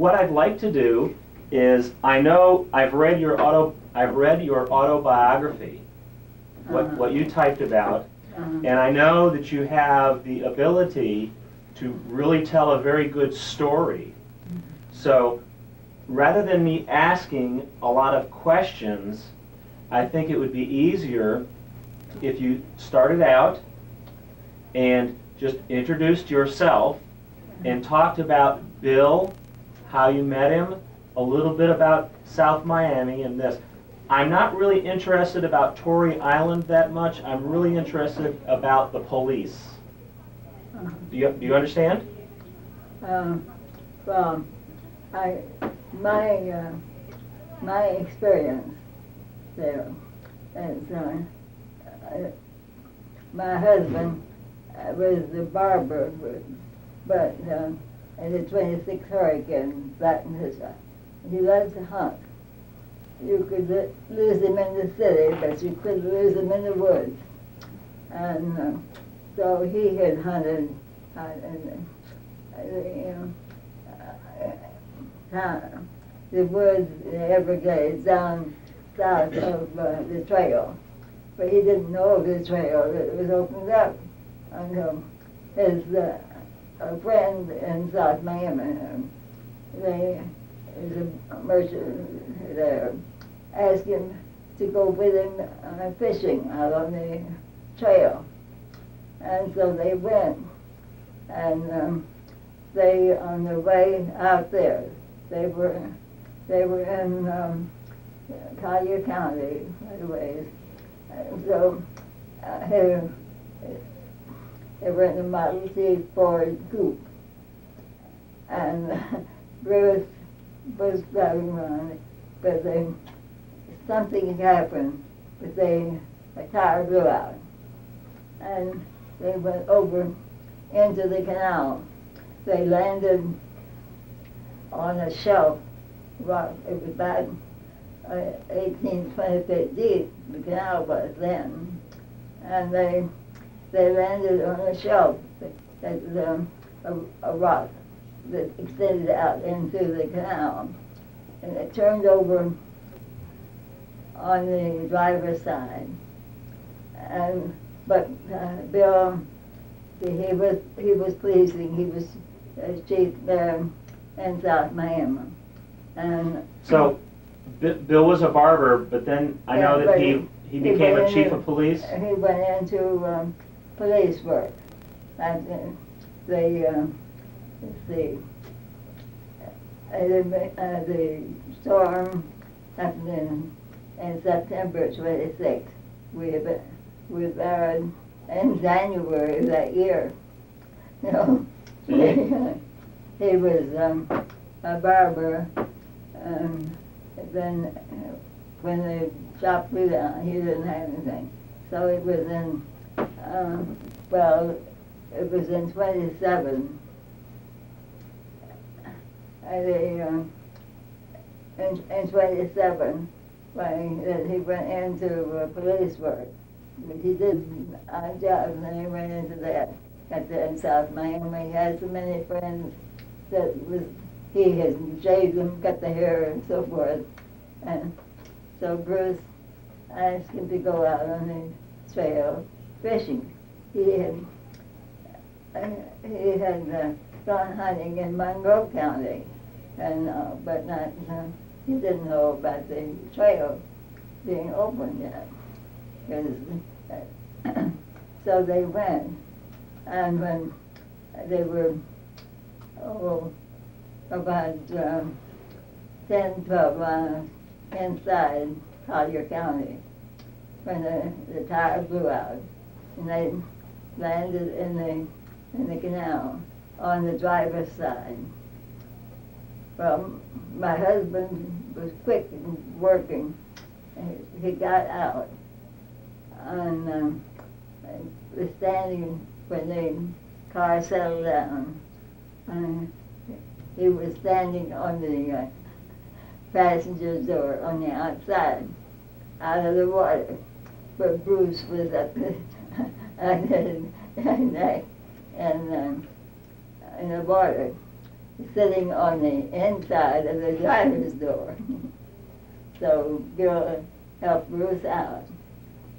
what I'd like to do is, I know I've read your autobiography, what you typed about, and I know that you have the ability to really tell a very good story. So rather than me asking a lot of questions, I think it would be easier if you started out and just introduced yourself and talked about Bill, how you met him, a little bit about South Miami and this. I'm not really interested about Torrey Island that much. I'm really interested about the police. Do you understand? Well, my experience there is my husband was the barber, but in the 26th hurricane, Larkins, he loves to hunt. You could lose him in the city, but you couldn't lose him in the woods. And so he had hunted the woods, the Everglades, down south of the trail. But he didn't know of the trail that was opened up until his a friend in South Miami, they is a merchant there, asked him to go with him fishing out on the trail. And so they went, and they, on their way out there, they were in Collier County, by the way. And so they were in a Model T Ford coupe, and Bruce was driving around, but something happened, but a tire blew out, and they went over into the canal. They landed on a shelf rock. It was about 18, 20 feet deep, the canal was then, and they landed on a shelf that was a rock that extended out into the canal, and it turned over on the driver's side. But Bill, he was pleasing. He was chief there in South Miami, and so Bill was a barber, but then I know that he became a chief of police. He went into police work, and the storm happened in September 26th. We were married in January of that year. You know, he was a barber, and then when the shop blew down, he didn't have anything. So it was in, it was in 27. In 27, when he went into police work. He did a job, and then he went into that in South Miami. He had so many friends that he had shaved them, cut the hair, and so forth. And so Bruce asked him to go out on the trail fishing. He had gone hunting in Monroe County, and but not he didn't know about the trail being open yet. So they went, and when they were about 10, 12 miles inside Collier County, when the tire blew out, and they landed in the canal on the driver's side. Well, my husband was quick in working. He got out and was standing when the car settled down. He was standing on the passenger door on the outside, out of the water, but Bruce was up in the water. sitting on the inside of the driver's door. So Bill helped Bruce out,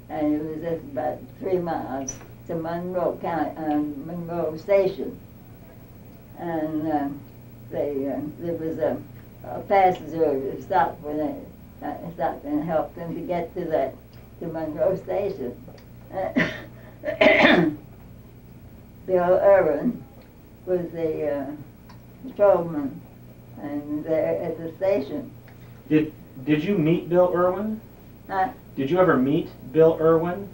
and it was just about 3 miles to Monroe County, Monroe Station. And there was a passenger who stopped when they stopped and helped them to get to Monroe Station. Bill Irwin was the patrolman, and there at the station. Did you meet Bill Irwin? Huh? Did you ever meet Bill Irwin?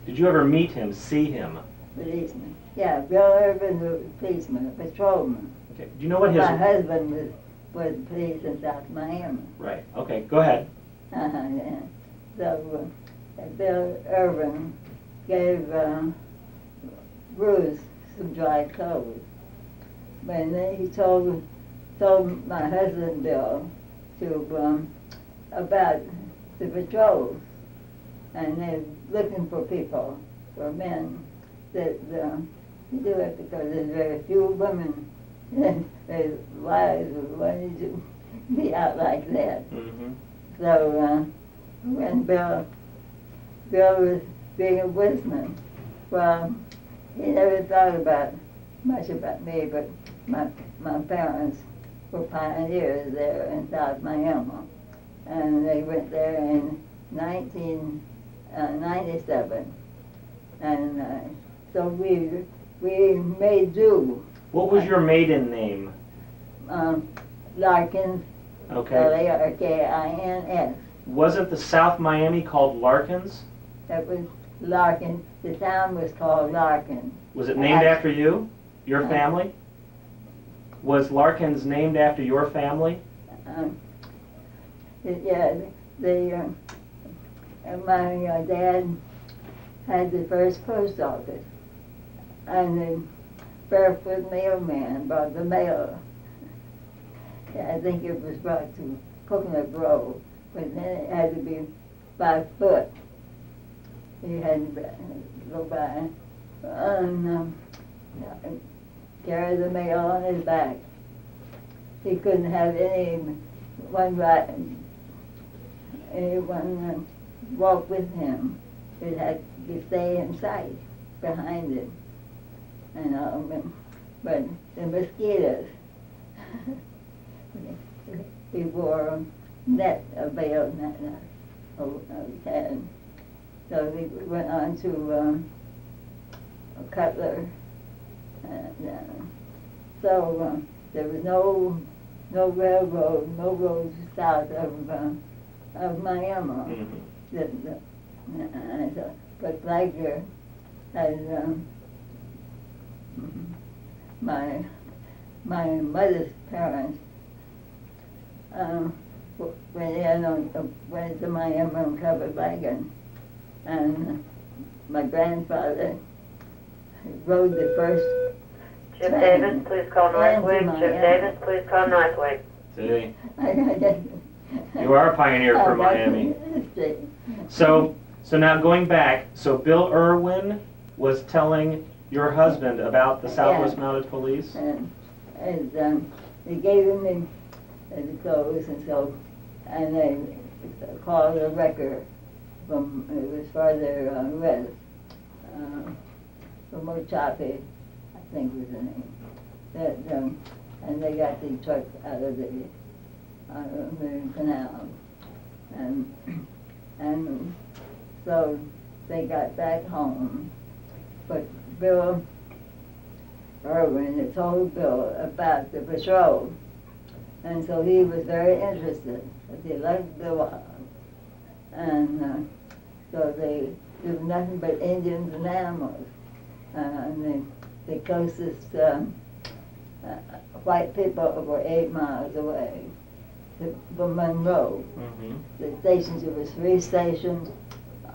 Did you ever meet him, see him? Policeman. Yeah, Bill Irwin was a policeman, a patrolman. Okay. Do you know what his... My husband was police in South Miami. Right. Okay, go ahead. Yeah. So Bill Irwin gave Bruce some dry clothes. But then he told my husband Bill to about the patrols, and they're looking for people, for men that do it because there's very few women. Their wives would want to be out like that. Mm-hmm. So when Bill was being a woodsman, well, he never thought much about me, but my parents were pioneers there in South Miami, and they went there in 1997, and so we made do. What was your maiden name? Larkins. Okay. Larkins. Wasn't the South Miami called Larkins? That was Larkins. The town was called Larkins. Was it named after you? Your family? Was Larkins named after your family? Yeah, my dad had the first post office, and the barefoot mailman brought the mail. I think it was brought to Coconut Grove, but then it had to be by foot. You had to go by and carry the mail on his back. He couldn't have anyone walk with him. It had to stay in sight behind it. But the mosquitoes, he wore a veil net, and so we went on to Cutler, and so there was no railroad, no roads south of Miami. Mm-hmm. But Flagler had my mother's parents went to Miami on covered wagon, and my grandfather rode the first Jim train Davis, please call Northway. Jim Davis, please call Northway. See, you are a pioneer for Miami. So now going back, so Bill Irwin was telling your husband about the Southwest Mounted Police? And they gave him the clothes, and they called a wrecker from, it was farther west, from Ochape, I think was the name. And they got the truck out of the canal. And so they got back home, but Bill Irwin had told Bill about the patrol, and so he was very interested, because he liked the wild. And so there was nothing but Indians and animals. And the closest white people were 8 miles away from Monroe. Mm-hmm. The stations, there was 3 stations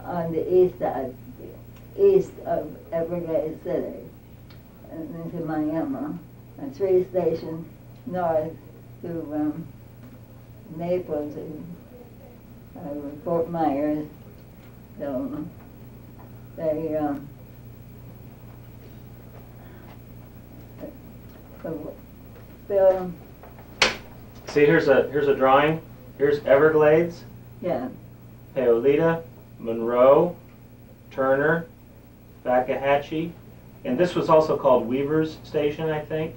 on the east side, east of Everglades City, and into Miami, and 3 stations north to Naples and Fort Myers. So So Bill, See, here's a drawing. Here's Everglades, yeah, Paolita, Monroe, Turner, Waxahachie, and this was also called Weaver's Station, I think.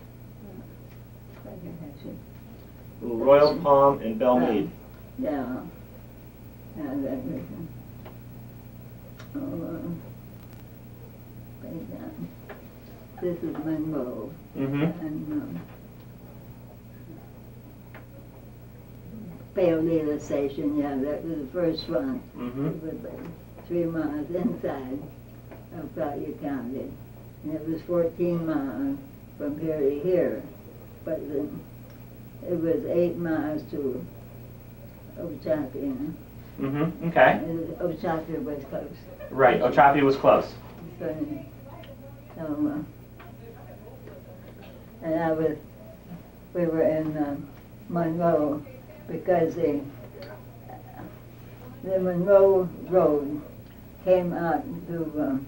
Royal Palm and Belmead. yeah. And then, this is Monroe. Mm-hmm. And Paolita Station, yeah, that was the first one. Mm-hmm. It was like 3 miles inside of Collier County. And it was 14 miles from here to here. But it was 8 miles to Ochakee. Mm-hmm. Okay. And Ochakee was close. Right. Ochapee was close. So, and we were in Monroe because the Monroe Road came out to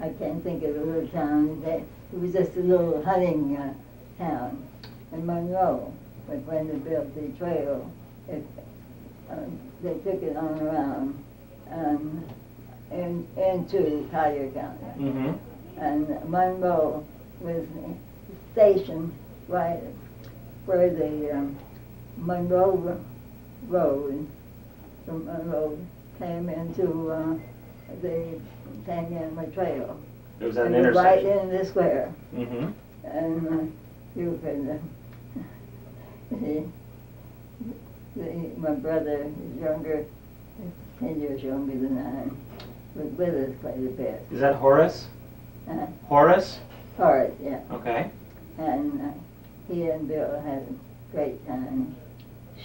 I can't think of the little town. It was just a little hunting town in Monroe. But when they built the trail, they took it on around into Collier County. Mm-hmm. And Monroe was stationed right where the Monroe Road from Monroe came into the Tanganyika Trail. It was at an And right intersection. in the square. Mm-hmm. And you could my brother is younger, 10 years younger than I, was with us quite a bit. Is that Horace? Horace? Horace, yeah. Okay. And he and Bill had a great time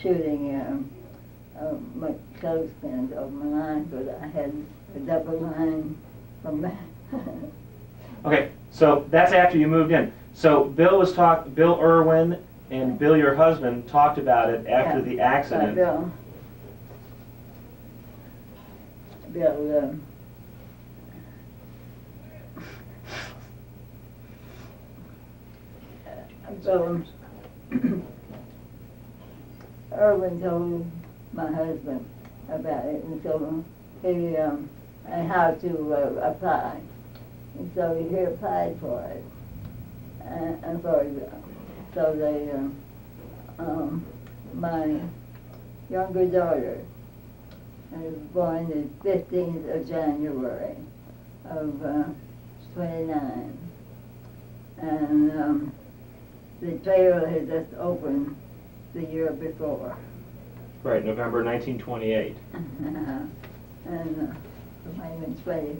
shooting my clothespins over my line, because I had a double line from Okay. So that's after you moved in. So Bill Irwin and Bill, your husband, talked about it after Yeah. the accident. Bill, Irwin told my husband about it, and so he and how to apply, and so he applied for it, and so they my younger daughter was born the 15th of January of 29, and the trail had just opened the year before. Right, November 1928. And I even say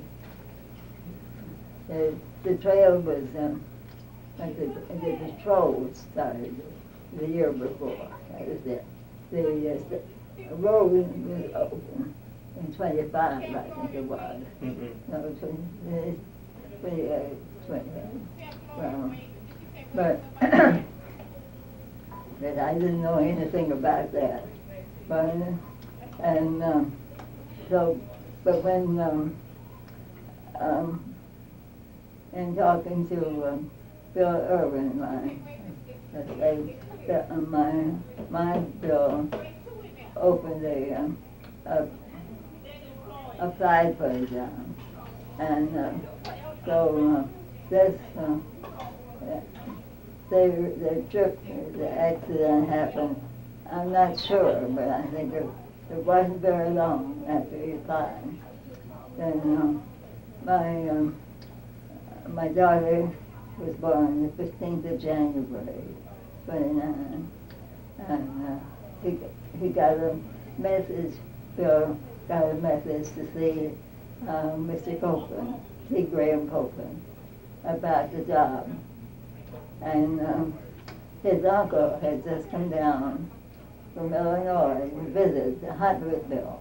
the trail was like the patrol started the year before. That was it. The road was open in 25, I think it was. Mm-hmm. No, 28, 28. Well, but but I didn't know anything about that. But but when in talking to Bill Irwin, my Bill opened applied for the job, and so this the accident happened. I'm not sure, but I think it wasn't very long after he applied. Then my daughter was born the 15th of January, 29, and he got a message. Bill got a message to see Mr. Copeland, see Graham Copeland, about the job. And his uncle had just come down from Illinois to visit the hunt with Bill.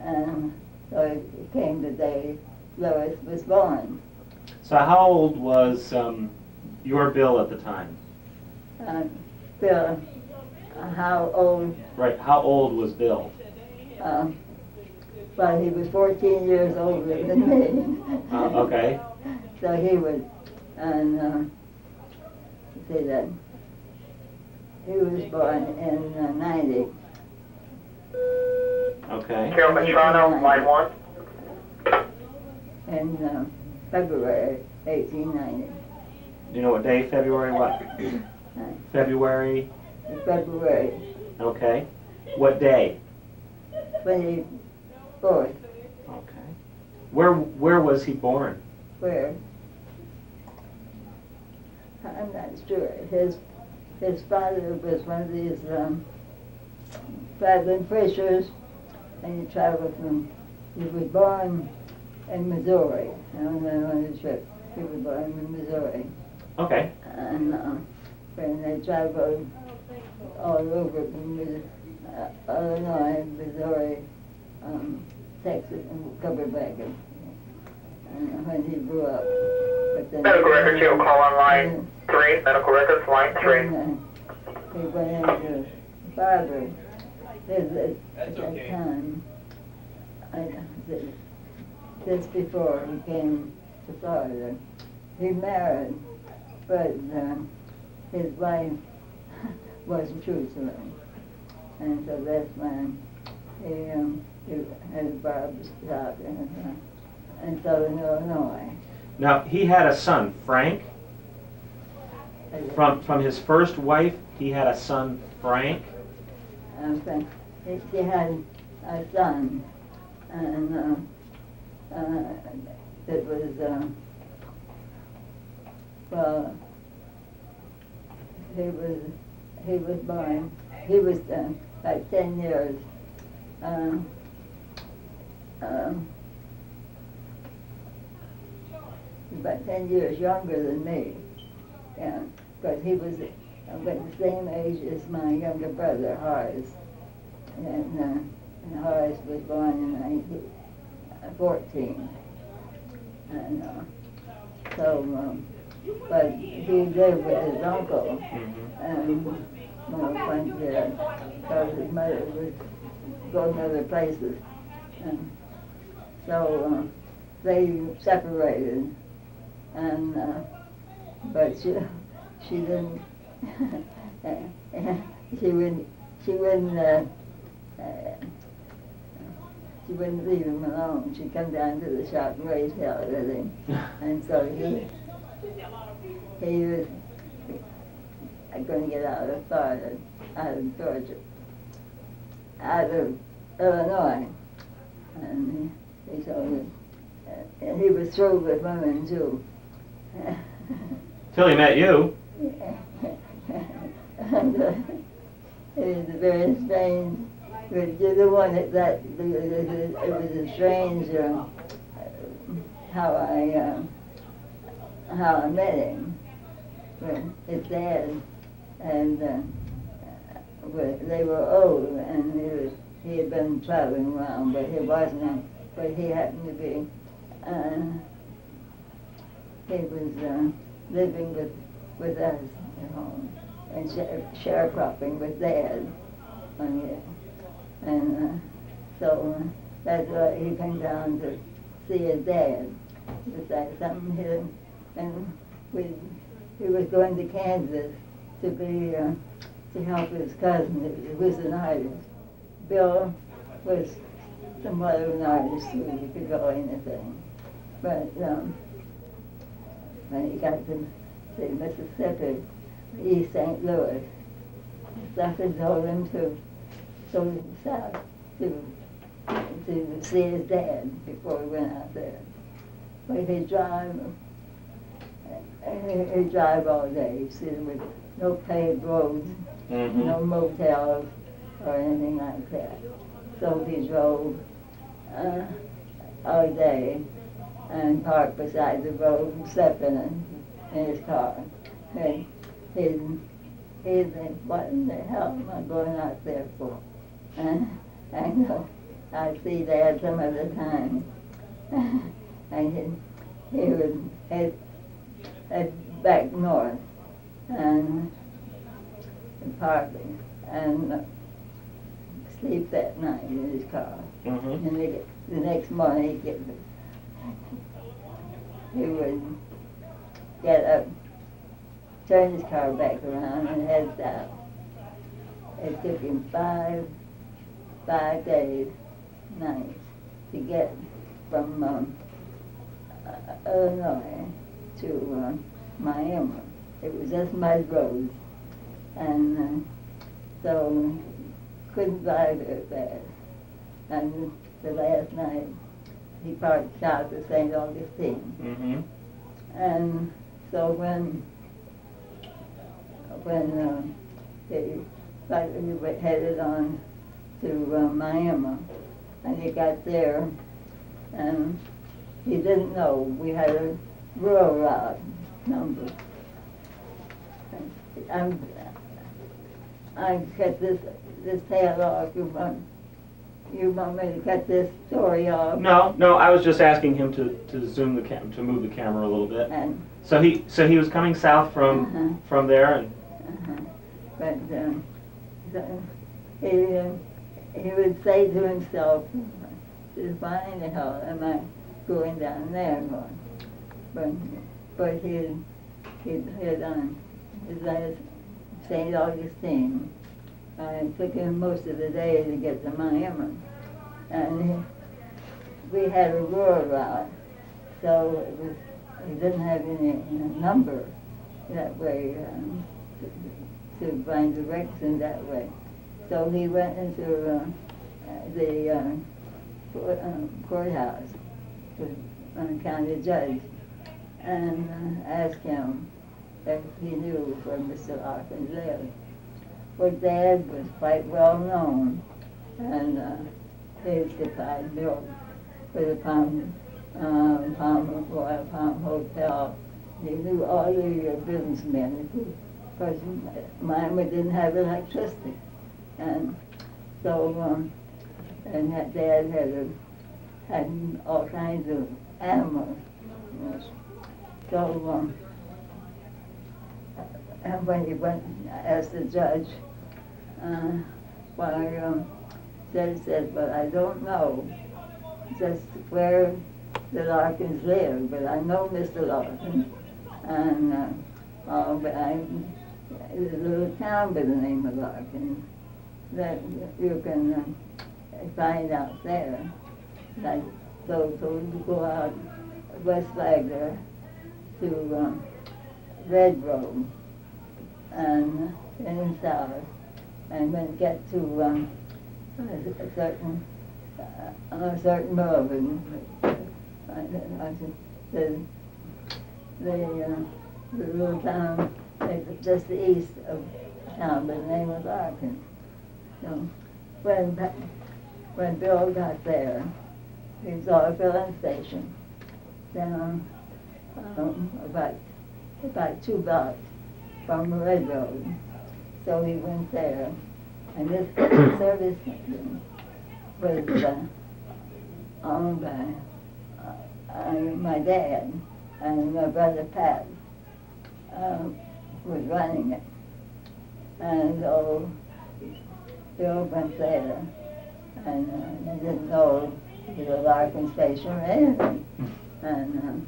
And so it came the day Lois was born. So how old was your Bill at the time? Bill, how old? Right, how old was Bill? but he was 14 years older than me. Okay. So he was, and see that he was born in 90. Okay. Carol Patrano, line 1. In February 1890. Do you know what day? February what? February. February Okay. What day? 24th. Okay. Where was he born? Where? I'm not sure. His father was one of these traveling preachers, and he traveled from. He was born in Missouri. I don't know on the trip. He was born in Missouri, Okay. and when they traveled all over from Illinois, Missouri, Texas, and covered back. And when he grew up. But then Medical records, you'll call on line 3. Medical records, line 3. He went into barber visit at that time. Just before he came to Florida. He married, but his wife wasn't true to him. And so that's when he had a barber shop in Southern Illinois. Now he had a son, Frank. From his first wife, he had a son, Frank. Okay. He had a son, and it was well. He was born. He was like 10 years. About 10 years younger than me. Yeah, because he was about the same age as my younger brother, Horace. And Horace was born in 1914. And so, but he lived with his uncle. And went there because his mother was going other places. And so they separated. And but she didn't she wouldn't leave him alone. She'd come down to the shop and raise hell with him. And so he was going to get out of Florida, out of Georgia, out of Illinois. And he told me, and he was through with women too. Till he met you. And it was very strange. But you're the one that it was a strange how I met him. When his dad and they were old, and he had been traveling around, but he wasn't. But he happened to be. He was living with us at home and sharecropping with Dad one year. And so that's why he came down to see his dad. Decided something here, and he was going to Kansas to be to help his cousin who was an artist. Bill was somewhat of an artist too. He could draw anything, but when he got to Mississippi, East St. Louis, something told him to go south to see his dad before he went out there. But he'd drive all day, see, with no paved roads, no motels or anything like that. So he drove all day and parked beside the road and slept in his car. And he'd think, what in the hell am I going out there for? And I'd see Dad some other time. And he would head back north and park and sleep that night in his car. And the next morning he would get up, turn his car back around and head south. It took him five days, nights, to get from Illinois to Miami. It was just mud roads, and so couldn't drive very fast. And the last night, he parked south of St. Augustine. Mm-hmm. And so when he finally headed on to Miami, and he got there, and he didn't know we had a rural route number. I cut this tail off. You want me to cut this story off? No, I was just asking him to zoom to move the camera a little bit. And So he was coming south from there, and but so he would say to himself, "Why in the hell am I going down there for?" But he had on his last St. Augustine. It took him most of the day to get to Miami, and we had a rural route, so he didn't have any number that way to find direction that way. So he went into the courthouse with county judge and asked him if he knew where Mr. Larkins lived. Well, Dad was quite well known, and he supplied milk for the Palm Royal Palm Hotel. He knew all the businessmen, because Miami didn't have electricity, and so and that Dad had all kinds of animals. So and when he went asked the judge, judge said, "Well, I don't know just where the Larkins live, but I know Mr. Larkins, and but there's a little town by the name of Larkins that you can find out there." And so we go out West Flagler to Red Road and in south, and then get to a certain building. The little town just the east of town by the name of Larkins. So when Bill got there, he saw a filling station down about 2 blocks from the Red Road. So he went there, and this service station was owned by my dad, and my brother Pat was running it. And so Bill went there, and he didn't know it was a Larkin station or anything. And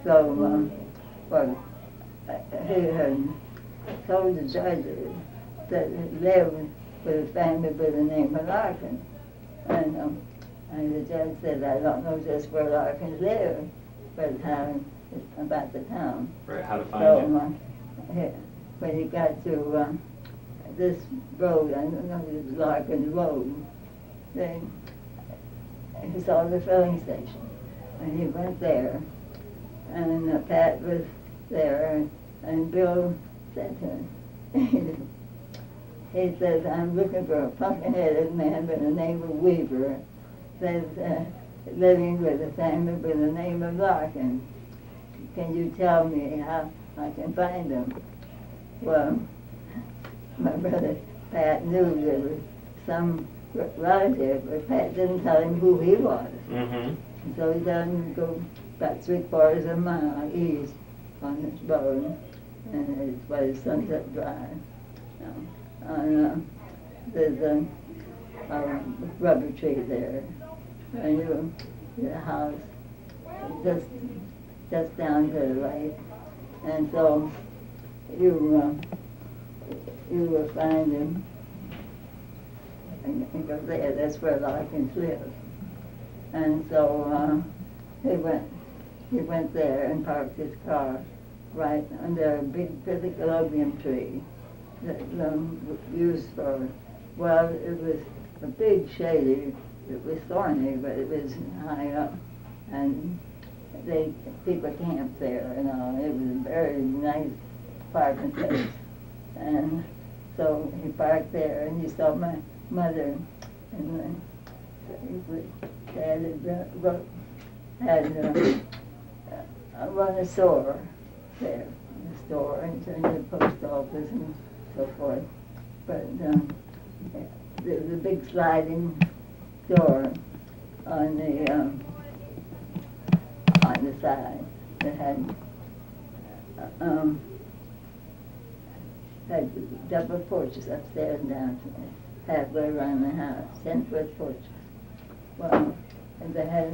so he had told the judges that he lived with a family by the name of Larkin. And the judge said, "I don't know just where Larkins live, but about the town." right, how to find So when he got to this road, I don't know if it was Larkins Road, then he saw the filling station, and he went there, and Pat was there, and Bill said to him, he says, "I'm looking for a pumpkin-headed man by the name of Weaver that's living with a family by the name of Larkin. Can you tell me how I can find him?" Well, my brother Pat knew there was some relative, but Pat didn't tell him who he was. Mm-hmm. So he told him to go about 3/4 of a mile east on this road, and it was Sunset Drive. And there's a rubber tree there, and your house just down to the right, and so you will find him and go there. That's where Larkins lives, and so he went there and parked his car right under a big Pithecolobium tree that used for, well, it was a big shady. It was thorny, but it was high up, and people camped there, and it was a very nice parking place. And so he parked there, and he saw my mother, and Dad had run a store there, the store, and turned to the post office and so forth. But there was a big sliding door on the side that had double porches upstairs and down halfway around the house, 10-foot porches. Well, and they had,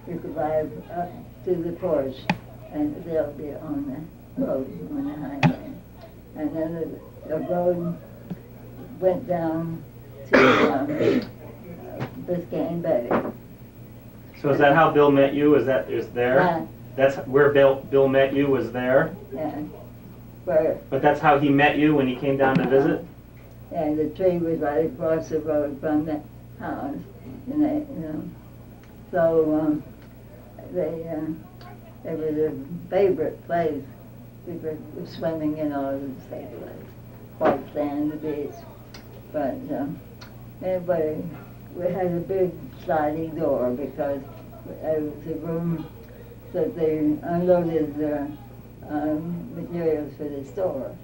you could drive up to the porch, and they'll be on the road, on the highway. And then the road went down to Biscayne Bay. So is that how Bill met you? Is there? Yeah. That's where Bill met you, was there? Yeah. Where, But that's how he met you when he came down to visit? and the tree was right across the road from the house, and so it was a favorite place. People were swimming in all of the same place, white sand, the beach. But anyway, we had a big sliding door because it was a room that they unloaded their materials for the store,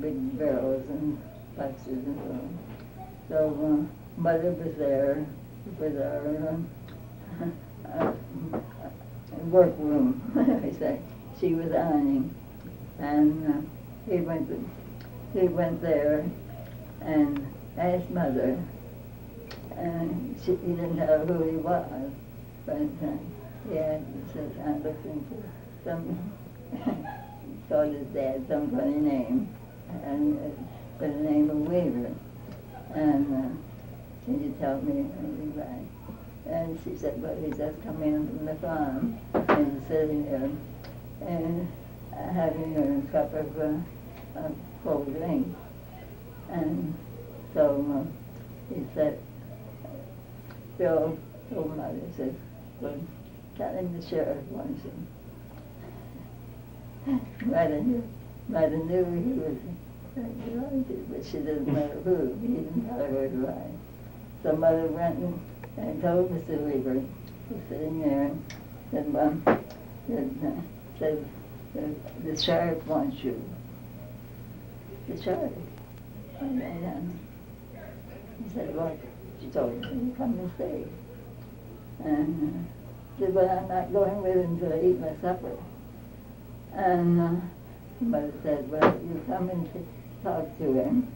big barrels and boxes and so on. So Mother was there with our workroom, I say. She was ironing, and he went there and asked Mother, and he didn't know who he was, but he said, I'm looking for some, called his dad some funny name, and by the name of Weaver, and can you tell me anybody? And she said, well, he just come in from the farm, and he's sitting there, and having a cup of cold drink. And so he said, Bill told Mother, said, well, tell him the sheriff wants him. Mother knew he was wanted, but she didn't know who. He didn't tell her why. So Mother went and told Mr. Weaver, he was sitting there, and said, the sheriff wants you. The sheriff. And he said, well, she told me to come and stay. And said, well, I'm not going with him until I eat my supper. And Mother said, well, you come and talk to him,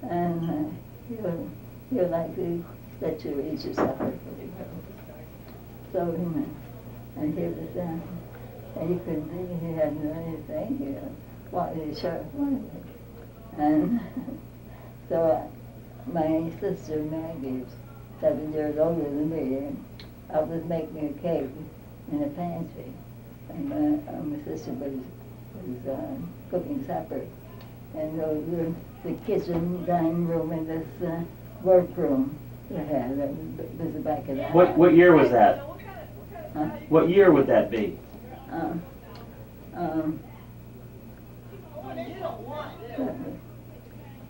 and he'll likely let you eat your supper. So he went, and he was down. And he couldn't think he hadn't done anything, what the sheriff wanted. And so my sister Maggie, 7 years older than me, I was making a cake in a pantry, and my sister was cooking supper. And the kitchen, dining room, and this workroom they had, that was the back of the house. What year was that? Huh? What year would that be?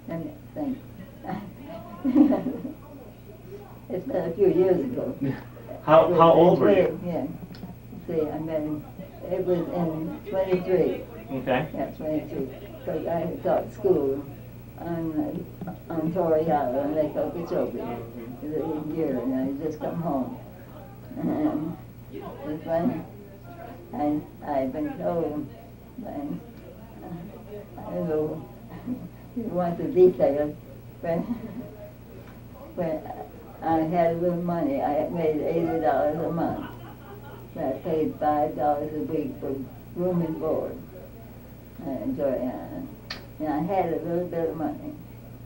Let me think. It's been a few years ago. How old were you? Yeah. See, I mean, it was in 23. Okay. Yeah, 22. Because I taught school on Torrey Hollow in Lake Okeechobee the year, and I just come home. And it's funny. I've been told, and I don't know, you want the details, but I had a little money. I made $80 a month. I paid $5 a week for room and board. I enjoyed it. And I had a little bit of money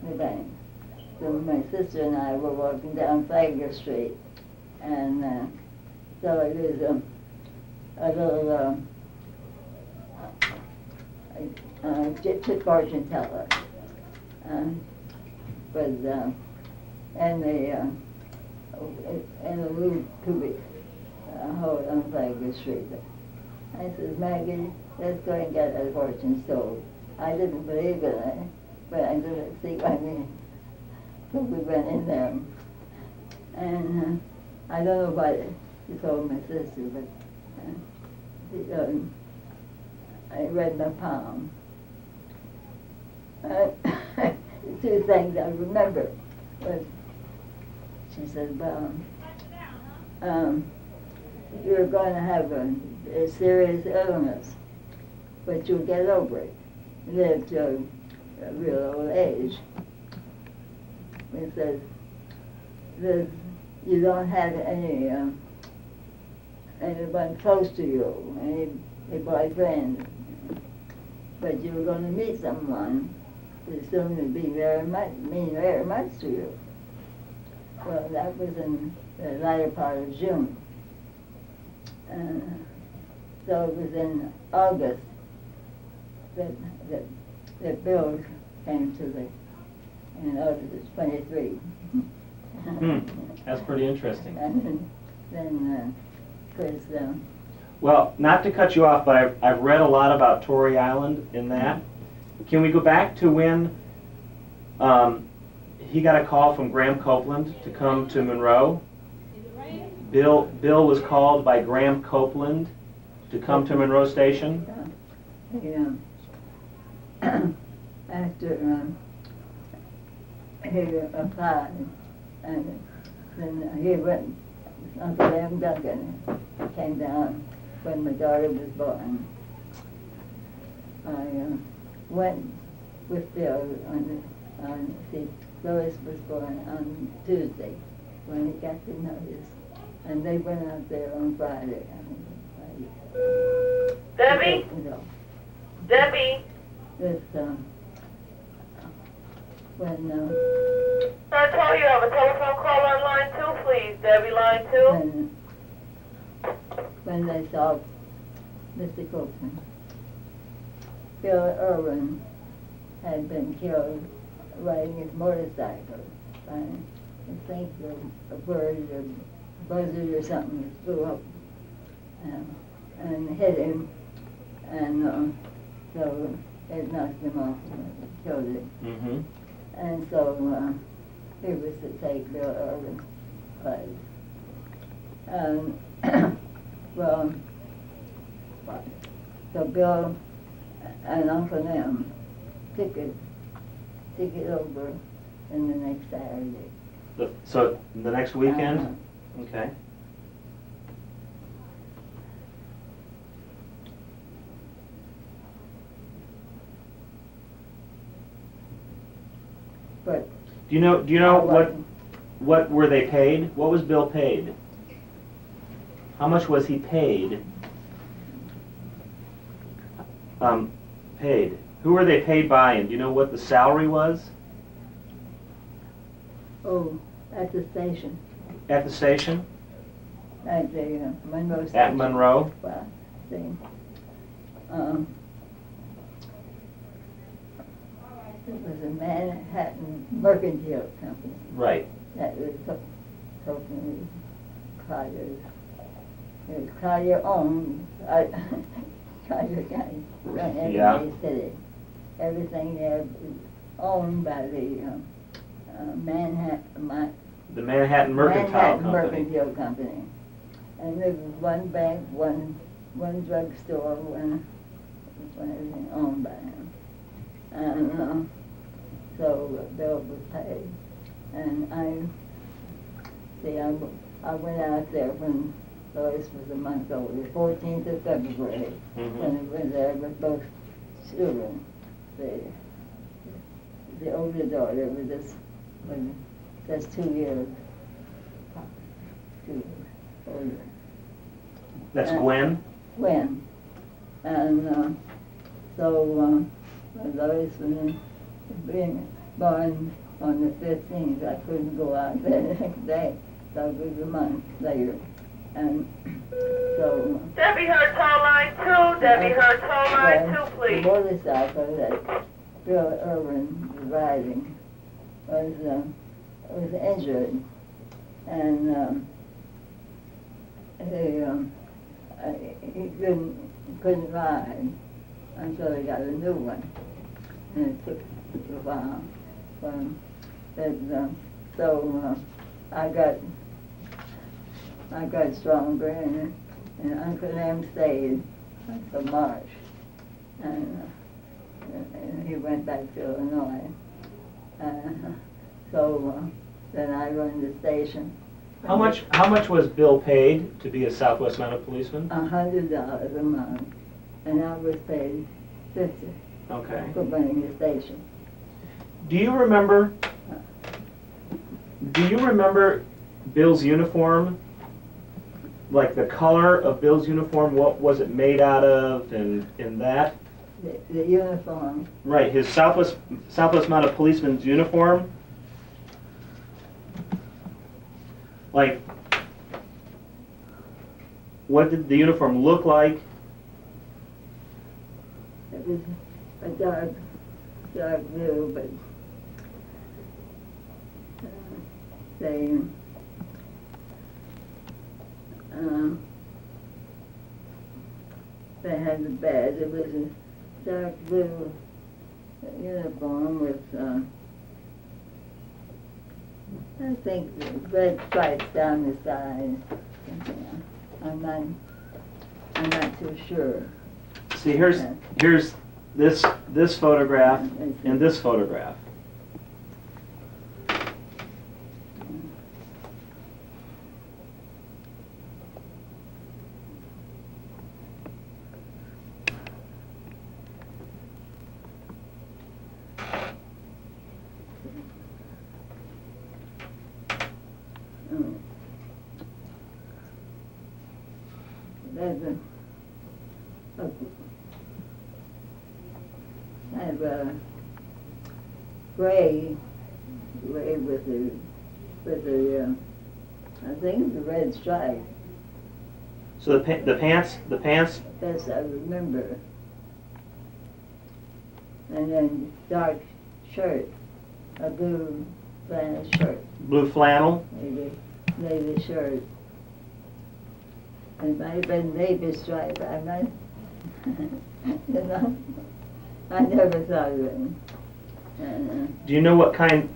in the bank. So my sister and I were walking down Flagler Street, and so it was a little gypsy fortune teller. In a little cubic hole on Flagler Street. I said, Maggie, let's go and get a fortune stove. I didn't believe in it, but I didn't see what I mean. So we went in there, and I don't know what she told my sister, but I read my palm. The two things I remember was, she said, well, you're going to have a serious illness, but you'll get over it. Live to a real old age. It says, you don't have anyone close to you, any boyfriend, but you're going to meet someone who's going to be mean very much to you. Well, that was in the latter part of June. So it was in August that Bill came to in August 23. That's pretty interesting. And then, Chris, well, not to cut you off, but I've read a lot about Torrey Island in that. Can we go back to when he got a call from Graham Copeland to come to Monroe? Bill was called by Graham Copeland to come to Monroe Station? After he applied, and then he went, Uncle M. Duncan came down when my daughter was born. I went with Bill Lois was born on Tuesday when he got the notice, and they went out there on Friday. Debbie? Debbie? This, when I told you I have a telephone call on line 2, please. Debbie, line 2. when they saw Mr. Copeland, Bill Irwin had been killed riding his motorcycle. I think a bird or buzzard or something flew up and hit him, and so it knocked him off and killed him. Mm-hmm. And so he was to take Bill Irwin's place. Well, so Bill and Uncle M took it over in the next Saturday. So the next weekend? Okay. But Do you know what were they paid? What was Bill paid? How much was he paid? Paid. Who were they paid by, and do you know what the salary was? Oh, at the station. At the station? At the Monroe station. At Monroe? Well, it was a Manhattan mercantile company. Right. That was Copeland Colliers. It was Collier owned. Collier County run every city. Everything there was owned by the Manhattan Mercantile Company. Mercantile Company. And there was one bank, one drugstore, one everything owned by him. And so Bill was paid. And I went out there when Lois was a month old, the 14th of February, when I went there with both children. The older daughter was just 2 years, years older. That's Gwen? Gwen. And so when Lois was being born on the 15th, I couldn't go out the next day, so it was a month later. And so... Debbie Hurt toll line 2, Debbie Hurt toll line 2, please. The motorcycle that Bill Irwin was riding was injured, and he couldn't ride until he got a new one, and it took a while. So I got stronger, and Uncle Em stayed until March, and he went back to Illinois. So then I run the station. How much was Bill paid to be a Southwest Mounted Policeman? $100 a month, and I was paid $50 Okay. for running the station. Do you remember Bill's uniform? Like the color of Bill's uniform, what was it made out of, and that? The uniform. Right, his Southwest Mounted Policeman's uniform. Like, what did the uniform look like? It was a dark blue, but they had the badge. It was a dark blue uniform with I think red stripes down the side. I'm not too sure. See, here's this photograph and this photograph. There's a gray with the I think the red stripe. So the pants. Best I remember. And then dark shirt, a blue flannel shirt. Blue flannel. Navy shirt. It might have been navy stripe. I might, you know, I never thought of it. Do you know what kind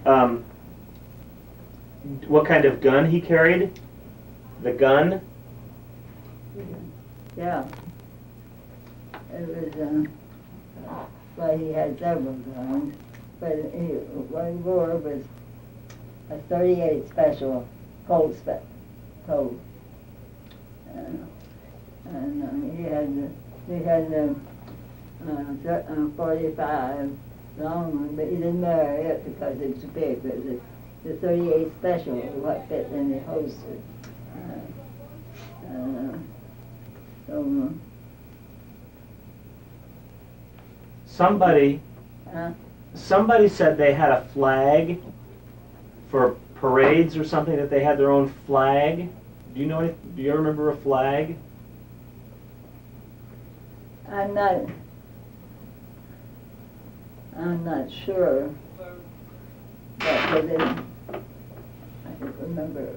of gun he carried? The gun? Yeah. It was, well, he had several guns, but what he wore was a .38 special, Colt. And he had the 45 long one, but he didn't marry it because it was big. But the 38 special was what fit in the holster. Somebody said they had a flag for parades or something, that they had their own flag. Do you remember a flag? I'm not sure, but I don't remember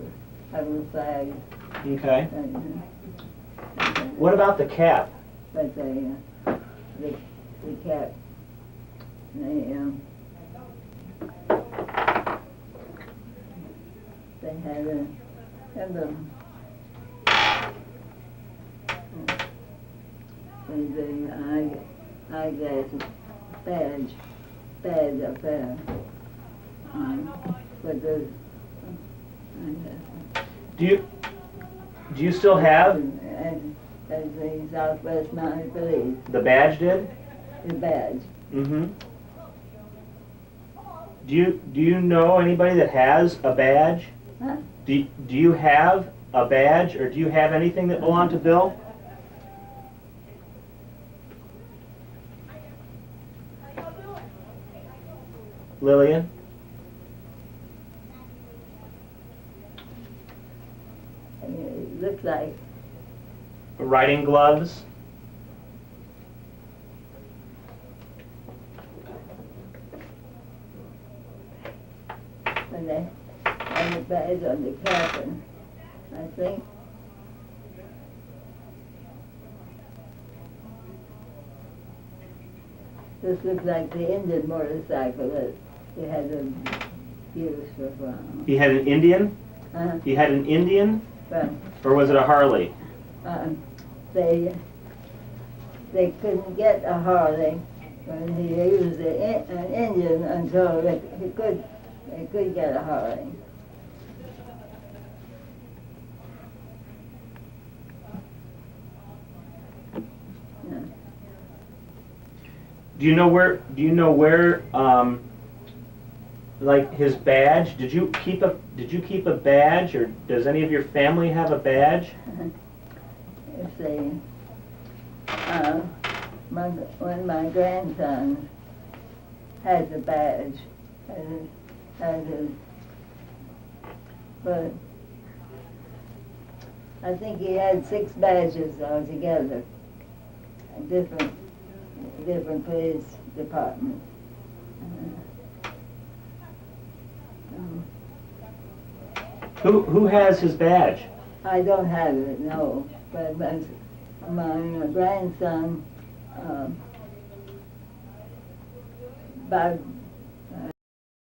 having a flag. Okay. What about the cap? But the cap, they had a emblem. The eyeglasses badge up there. But those, Do you still have as the Southwest Mounted Police, the badge? Did the badge. mm-hmm. Do you know anybody that has a badge? Huh? Do you have a badge, or do you have anything that belonged to Bill? Lillian? It looks like Riding gloves? when they had the badge on the cabin, I think. This looks like the Indian motorcycle that they had to use for fun. He had an Indian? Uh, He had an Indian? but Or was it a Harley? they couldn't get a Harley when he used an Indian until they could get a Harley. Yeah. Do you know where, like his badge? Did you keep a badge, or does any of your family have a badge? You see, when my grandson had the badge, but I think he had 6 badges altogether, different police departments. Who has his badge? I don't have it, no, but my grandson, about